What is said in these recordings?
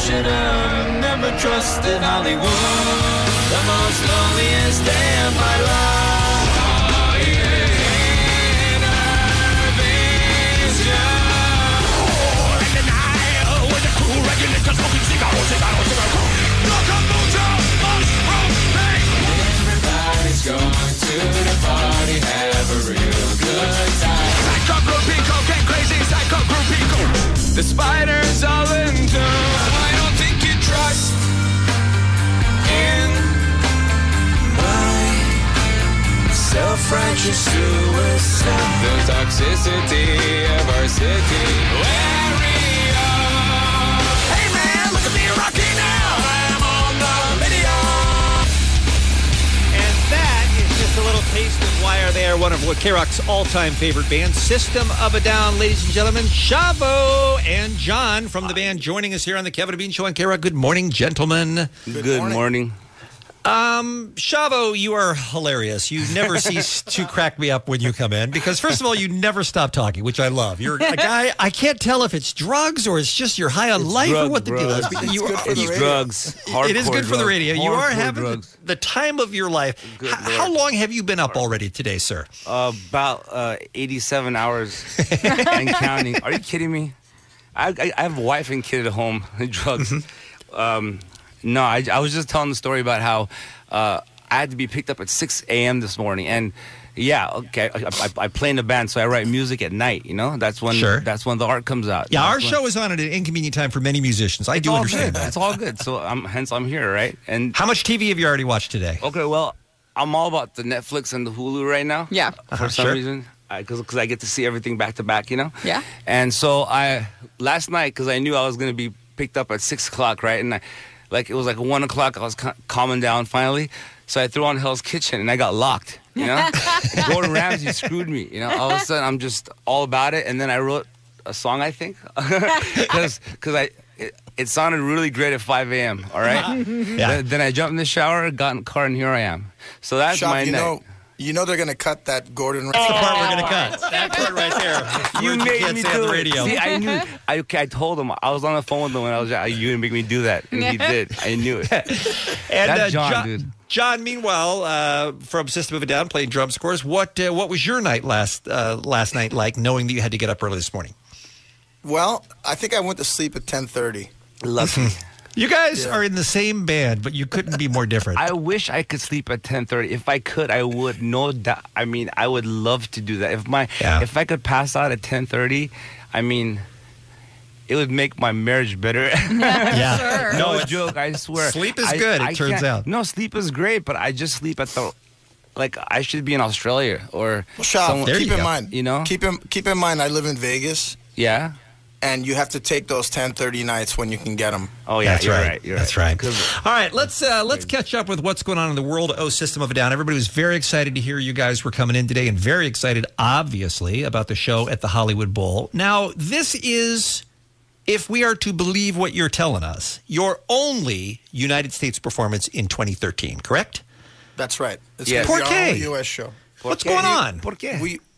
should have never trusted Hollywood. The most loneliest day of my life. Oh, yeah. Oh, in the night, with the cool regulators smoking cigaros. Everybody's going to the party, have a real good time. Psycho group Pico, get crazy, psycho group Pico. The spiders all in tune. I don't think you trust in my self-righteous suicide. The toxicity of our city. Hey man, look at me rocking now. I'm on the video. And that is just a little taste of why they are one of KROQ's all-time favorite bands, System of a Down. Ladies and gentlemen, Shavo and John from the band joining us here on the Kevin and Bean Show on KROQ. Good morning, gentlemen. Good morning. Shavo, you are hilarious. You never cease to crack me up when you come in because, first of all, you never stop talking, which I love. You're a guy, I can't tell if it's drugs or it's just you're high on life or what the deal is. It's drugs. It is good for the radio. You are having drugs. the time of your life. How long have you been up already today, sir? About 87 hours and counting. Are you kidding me? I have a wife and kid at home. Drugs. No, I was just telling the story about how I had to be picked up at 6 a.m. this morning. And, yeah, okay, I play in the band, so I write music at night, you know? That's when the art comes out. Yeah, our show is on at an inconvenient time for many musicians. I do understand that. It's all good. So, hence I'm here, right? And how much TV have you already watched today? Okay, well, I'm all about the Netflix and the Hulu right now. Yeah. For some reason. Because I get to see everything back to back, you know? Yeah. And so last night, because I knew I was going to be picked up at 6 o'clock, right? And it was like 1 o'clock, I was calming down finally. So I threw on Hell's Kitchen and I got locked, you know? Gordon Ramsay screwed me, you know? All of a sudden, I'm just all about it. And then I wrote a song, I think. Because it sounded really great at 5 a.m., all right? Yeah. Then I jumped in the shower, got in the car, and here I am. So that's my night. You know they're going to cut that Gordon Ramsay. That's the part we're going to cut. That part right there. You made me do the radio. See, I knew. I told him. I was on the phone with him when I was you didn't make me do that. And he did. I knew it. And that's John, dude. John, meanwhile, from System of a Down, playing drum scores, what was your night last night like, knowing that you had to get up early this morning? Well, I think I went to sleep at 10:30. Lucky. You guys are in the same band, but you couldn't be more different. I wish I could sleep at 10:30. If I could, I would. No doubt. I mean, I would love to do that. If I could pass out at 10:30, I mean, it would make my marriage better. Yeah. Sure. No joke. I swear. Sleep is good. It turns out. No, sleep is great, but I just sleep at the. Like I should be in Australia or. Well, Shav, keep in mind. You know. Keep in mind. I live in Vegas. Yeah. And you have to take those 10:30 nights when you can get them. Oh yeah, that's right. That's right. All right, let's catch up with what's going on in the world of System of a Down. Everybody was very excited to hear you guys were coming in today, and very excited, obviously, about the show at the Hollywood Bowl. Now, this is, if we are to believe what you're telling us, your only United States performance in 2013, correct? That's right. It's our only U.S. show. What's going on?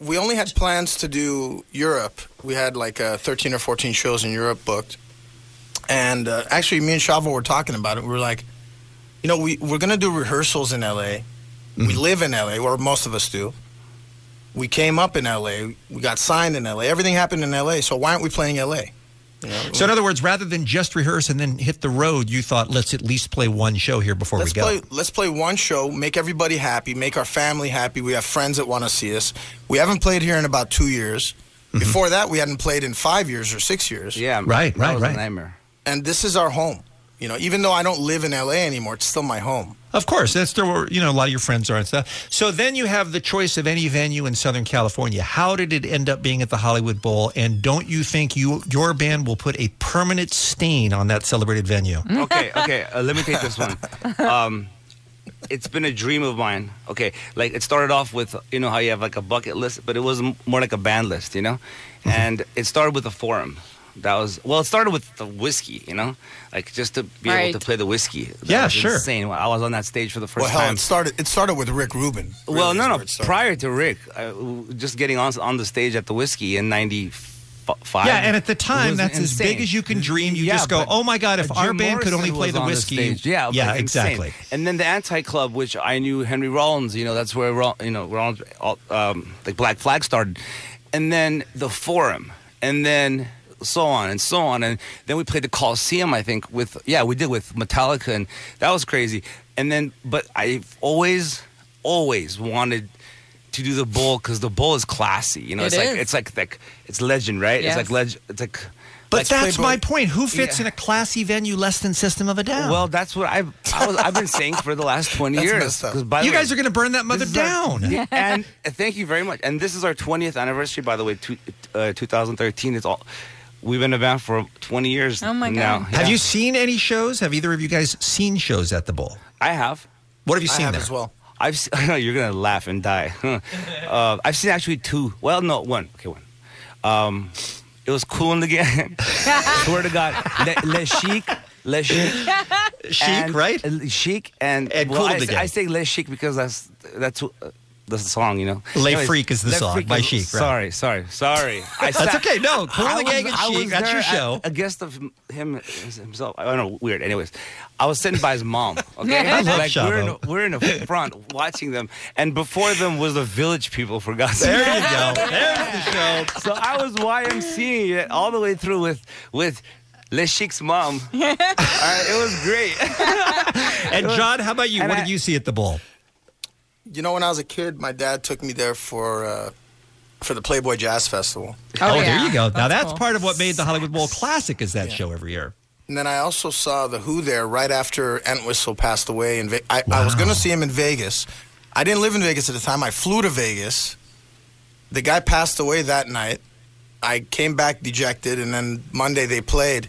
We only had plans to do Europe. We had like 13 or 14 shows in Europe booked. And actually, me and Shavo were talking about it. We were like, you know, we're going to do rehearsals in L.A. We live in L.A., or most of us do. We came up in L.A. We got signed in L.A. Everything happened in L.A., so why aren't we playing L.A.? You know, so in other words, rather than just rehearse and then hit the road, you thought, let's at least play one show here before we go. Let's play one show, make everybody happy, make our family happy. We have friends that want to see us. We haven't played here in about 2 years. Before that, we hadn't played in 5 years or 6 years. Yeah, right. A nightmare. And this is our home. You know, even though I don't live in L.A. anymore, it's still my home. Of course. That's where, you know, a lot of your friends are and stuff. So then you have the choice of any venue in Southern California. How did it end up being at the Hollywood Bowl? And don't you think your band will put a permanent stain on that celebrated venue? Okay. Let me take this one. It's been a dream of mine. Okay, like it started off with, you know, how you have like a bucket list, but it was more like a band list, you know? And it started with a forum. It started with the whiskey, you know, like just to be able to play the whiskey. That was sure. Insane. I was on that stage for the first time. It started with Rick Rubin. Well, no. Prior to Rick, just getting on the stage at the whiskey in '94 5. Yeah, and at the It time, was that's insane. as big as you can dream. You Yeah, just go, but oh my God, if our Jim band could only Morrison play was the on whiskey. stage. Yeah, yeah, like, exactly. insane. And then the Anti-Club, which I knew Henry Rollins, that's where, Rollins, like Black Flag started. And then the Forum. And then so on and so on. And then we played the Coliseum, I think, we did with Metallica. And that was crazy. And then, but I've always wanted to do the Bull because the Bull is classy. It's legend, right? Yes. It's like legend. It's like. But that's my point. Who fits in a classy venue less than System of a Down? Well, that's what I've been saying for the last 20 years. You guys are going to burn that mother down. And thank you very much. And this is our 20th anniversary, by the way. 2013. We've been a band for 20 years. Oh my God! Now. Have you seen any shows? Have either of you guys seen shows at the Bull? I have. What have you seen I have there? as well. I know you're gonna laugh and die. I've seen actually 2. Well, no, 1. Okay, 1. It was Cool in the Gang. Swear to God, Le Chic, Chic, right? Chic and Cool in the Gang. I say Le Chic because that's the song, Le Freak is the song Freak by is- Chic, right? Sorry. That's okay. No, Cool in the Gang and Chic. That's your show. A guest of him himself. I don't know. Weird. Anyways, I was sitting by his mom. Okay, I love like Shavo. we're in the front watching them, and before them was the Village People. For God's sake. There you go. There's the show. So I was YMCing it all the way through with Le Chic's mom. It was great. And John, how about you? And What did you see at the Bull? When I was a kid, my dad took me there for the Playboy Jazz Festival. Oh, yeah. there you go. Now that's cool. part of what made the Hollywood Bowl classic is that show every year. And then I also saw The Who there right after Entwistle passed away. I was going to see him in Vegas. I didn't live in Vegas at the time. I flew to Vegas. The guy passed away that night. I came back dejected, and then Monday they played.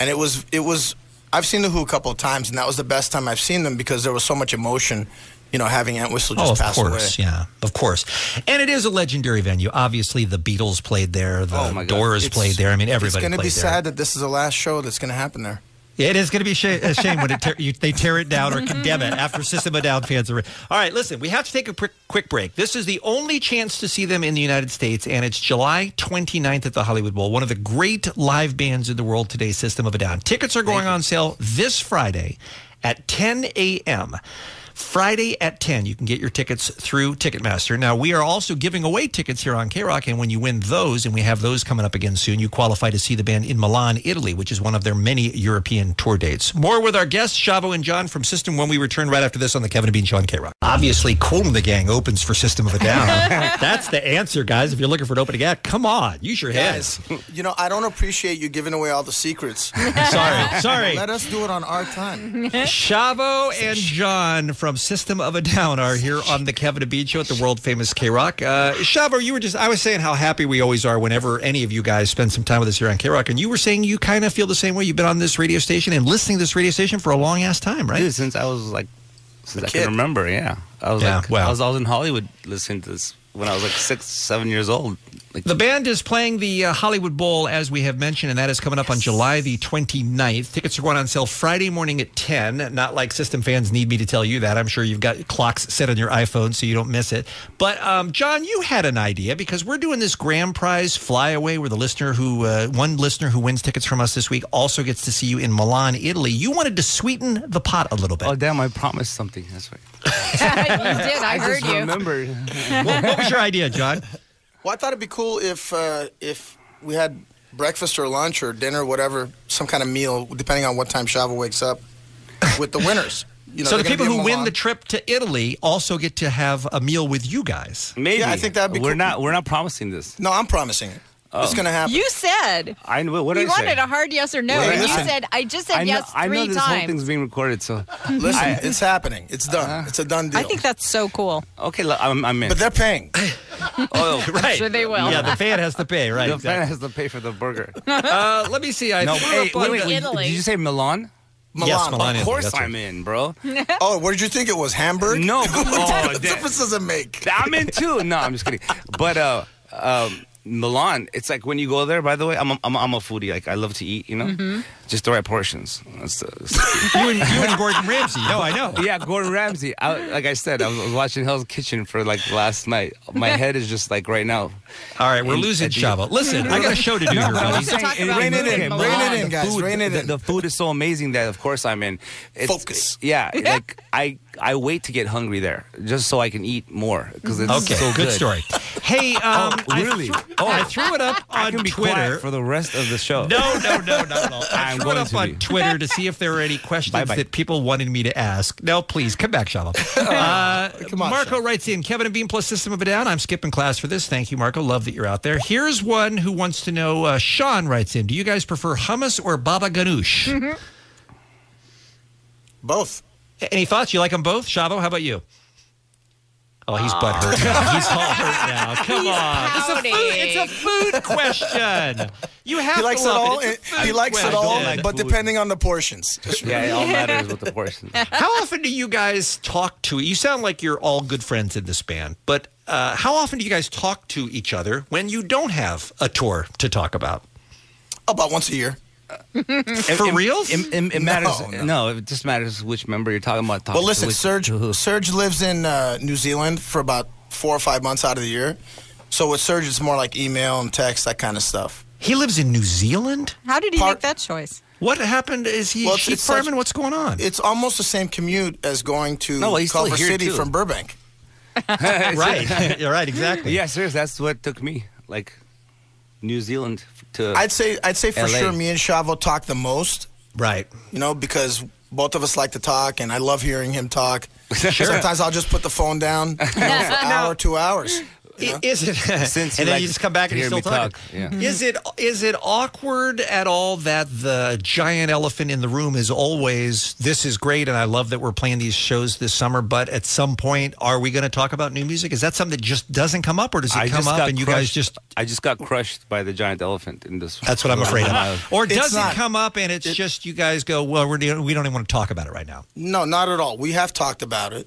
And it was. I've seen The Who a couple of times, and that was the best time I've seen them because there was so much emotion. Having Entwistle just pass away. Yeah, of course. And it is a legendary venue. Obviously, the Beatles played there. The Doors played there. I mean, everybody played there. It's going to be sad that this is the last show that's going to happen there. It is going to be a shame when they tear it down or condemn it after System of a Down fans are. All right, listen, we have to take a quick break. This is the only chance to see them in the United States, and it's July 29th at the Hollywood Bowl. One of the great live bands in the world today, System of a Down. Tickets are going on sale this Friday at 10 a.m. Friday at 10, you can get your tickets through Ticketmaster. Now, we are also giving away tickets here on KROQ, and when you win those, and we have those coming up again soon, you qualify to see the band in Milan, Italy, which is one of their many European tour dates. More with our guests, Shavo and John from System, when we return right after this on the Kevin and Bean Show on KROQ. Obviously, Cool in the Gang opens for System of a Down. That's the answer, guys. If you're looking for an opening act, come on, use your heads. I don't appreciate you giving away all the secrets. Sorry. Let us do it on our time. Shavo and John from System of a Down are here on the Kevin and Bean Show at the world famous KROQ. Shavo, I was saying how happy we always are whenever any of you guys spend some time with us here on KROQ, and you were saying you kind of feel the same way. You've been on this radio station and listening to this radio station for a long ass time, right? Dude, since I can remember, yeah. I was in Hollywood listening to this when I was like 6, 7 years old. The band is playing the Hollywood Bowl, as we have mentioned, and that is coming up on July the 29th. Tickets are going on sale Friday morning at 10. Not like System fans need me to tell you that. I'm sure you've got clocks set on your iPhone so you don't miss it. But, John, you had an idea because we're doing this grand prize flyaway where one listener who wins tickets from us this week also gets to see you in Milan, Italy. You wanted to sweeten the pot a little bit. Oh, damn, I promised something. That's right. You did. I heard just you. remembered. What was your idea, John? Well, I thought it'd be cool if we had breakfast or lunch or dinner, whatever, some kind of meal, depending on what time Shavo wakes up, with the winners. So the people who win the trip to Italy also get to have a meal with you guys. Maybe. Yeah, I think that'd be We're cool. We're not promising this. No, I'm promising it. It's going to happen. You said I know. What you did I say? wanted a hard yes or no, Wait, and you listen. said I just said yes I know 3 this whole times. thing's being recorded, so Listen, it's happening. It's done. It's a done deal. I think that's so cool. okay. I'm in. But they're paying. Oh, Right. Sure they will. Yeah, the fan has to pay, right? the fan has to pay for the burger. Let me see. I No, threw hey, up on wait. the- Italy. Did you say Milan? Milan. Yes, Milan. Of Italy, course that's right. I'm in, bro. Oh, what did you think it was? Hamburg? No. What difference does it make? I'm in too. No, I'm just kidding. But Milan, it's like when you go there. By the way, I'm a foodie. Like I love to eat. You know, just the right portions. You and Gordon Ramsay. No, I know. Yeah, Gordon Ramsay. Like I said, I was watching Hell's Kitchen for like last night. My head is just like right now. All right, we're losing Shavo. Listen, I got a show to do here, buddy. Rein it in, guys. Rein it in. The food is so amazing that, of course, I'm in. Focus. Yeah, like I wait to get hungry there just so I can eat more because it's Okay, so good story. Hey, really? I threw it up I on can be Twitter. quiet for the rest of the show. No, not at all. I I'm threw it going up to on be. Twitter to see if there were any questions Bye-bye. that people wanted me to ask. No, please, come back, Shavo. Come on, Marco Shavo. writes in, Kevin and Bean plus System of a Down. I'm skipping class for this. Thank you, Marco. Love that you're out there. Here's one who wants to know, Sean writes in, do you guys prefer hummus or baba ganoush? Both. Any thoughts? You like them both? Shavo, how about you? Oh, he's butthurt now. He's all hurt now. Come on. It's a food question. You have He to likes it love all. it. It's a food He likes it question. all, like but food. depending on the portions. Yeah, it all matters with the portions. How often do you guys talk to? You sound like you're all good friends in this band, but how often do you guys talk to each other when you don't have a tour to talk about? About once a year. For reals? It matters. No. No, it just matters which member you're talking about. Well, listen, to who. Serge lives in New Zealand for about 4 or 5 months out of the year. So with Serge, it's more like email and text, that kind of stuff. He lives in New Zealand? How did he make that choice? What happened? Is he Well, sheep it's such- farming? What's going on? It's almost the same commute as going to No, well, he's still Culver here, City too. from Burbank. Right. You're right, exactly. Yeah, seriously, that's what took me. Like New Zealand to. I'd say for LA. sure me and Shavo talk the most, Right. because both of us like to talk, and I love hearing him talk. Sure. Sometimes I'll just put the phone down for an hour, 2 hours. Is it? Since and you then like you just come back to and you're hear still me talking. talk, yeah. Is it awkward at all that the giant elephant in the room is always, this is great and I love that we're playing these shows this summer, but at some point, are we going to talk about new music? Is that something that just doesn't come up, or does it come up and you guys just... I just got crushed by the giant elephant in this. That's what I'm afraid of. Or It's does it not- come up and it's just you guys go, well, we don't even want to talk about it right now? No, not at all. We have talked about it.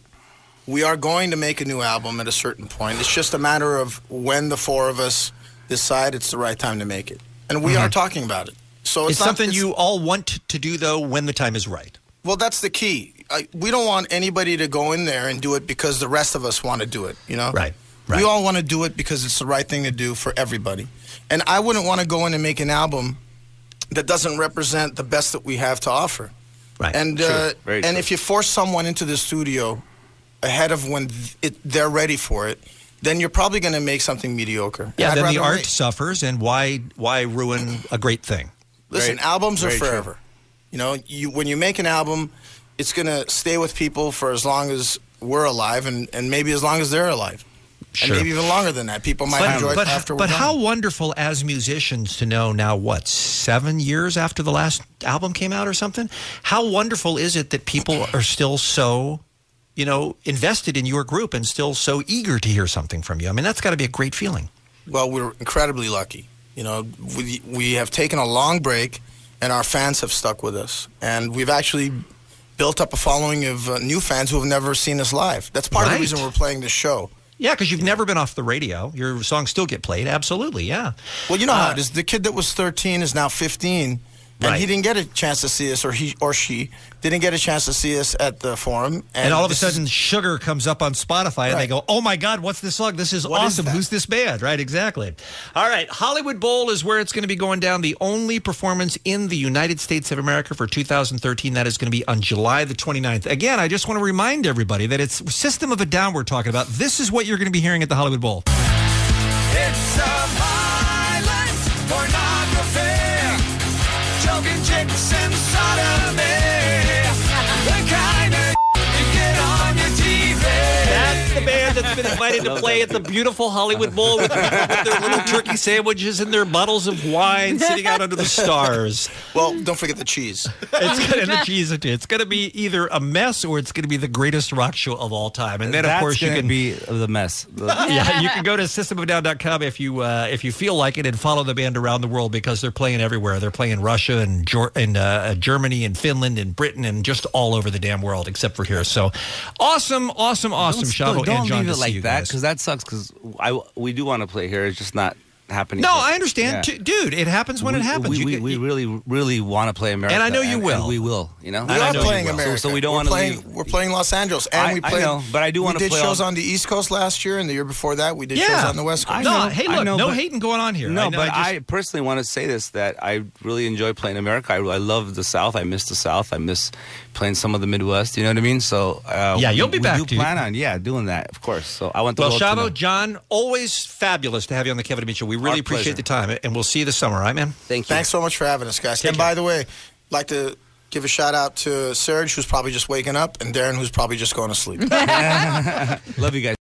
We are going to make a new album at a certain point. It's just a matter of when the four of us decide it's the right time to make it. And we are talking about it. So It's not- something you all want to do, though, when the time is right. Well, that's the key. We don't want anybody to go in there and do it because the rest of us want to do it, Right. We all want to do it because it's the right thing to do for everybody. And I wouldn't want to go in and make an album that doesn't represent the best that we have to offer. Right. And True. Very true. if you force someone into the studio ahead of when they're ready for it, then you're probably going to make something mediocre. Yeah, And I'd then the rather art wait. suffers, and why ruin a great thing? Listen, Very- albums are very true. forever. When you make an album, it's going to stay with people for as long as we're alive, and maybe as long as they're alive. Sure. And maybe even longer than that. People might enjoy it after we're but done. how wonderful as musicians to know now, 7 years after the last album came out or something? How wonderful is it that people are still so, invested in your group and still so eager to hear something from you? I mean, that's got to be a great feeling. Well, we're incredibly lucky. We have taken a long break, and our fans have stuck with us. And we've actually built up a following of new fans who have never seen us live. That's part of Right. the reason we're playing this show. Yeah, because you've never been off the radio. Your songs still get played. Absolutely, yeah. Well, you know how it is. The kid that was 13 is now 15, and Right. he didn't get a chance to see us, or he or she didn't get a chance to see us at the Forum. And all of a this is- sudden, Sugar comes up on Spotify, and they Right. go, oh, my God, what's this song? This is What is awesome. that? Who's this band? Right, exactly. All right, Hollywood Bowl is where it's going to be going down. The only performance in the United States of America for 2013. That is going to be on July the 29th. Again, I just want to remind everybody that it's System of a Down we're talking about. This is what you're going to be hearing at the Hollywood Bowl. It's some violent pornography, choking chicks and sodomy, the kind of you get on your TV. That's the band that's been invited to play at the beautiful Hollywood Bowl with their little turkey sandwiches and their bottles of wine sitting out under the stars. Well, don't forget the cheese. It's going to It's going to be either a mess or it's going to be the greatest rock show of all time. And then, of That's course, you gonna can be the mess. yeah, you can go to systemofdown.com if you feel like it and follow the band around the world because they're playing everywhere. They're playing Russia and Germany and Finland and Britain and just all over the damn world except for here. So awesome, Shavo Don't and John leave to it see like you that guys. because that sucks. Because we do want to play here. It's just not happening. No, yet. I understand, Yeah. dude. It happens when it happens. We really want to play America, And I know you will. And we will. You know, We are playing will. America. So we don't want to leave. We're playing Los Angeles, and we I played. know, but I do want to We play did shows all- on the East Coast last year, and the year before that, we did shows on the West Coast. I No, know, hey, I look, know, no but- hating going on here. No, know, but just- I personally want to say this, that I really enjoy playing America. I love the South. I miss the South. I miss playing some of the Midwest. You know what I mean? So Yeah, you'll be back, We do dude. plan on doing that, of course. So I want the Well, world to know. Shavo, John, always fabulous to have you on the Kevin and Bean Show. We really Our appreciate pleasure. the time, and we'll see you this summer, all right, man? Thank you. Thanks so much for having us, guys. Take And care. by the way, I'd like to give a shout out to Serge, who's probably just waking up, and Darren, who's probably just going to sleep. Love you guys.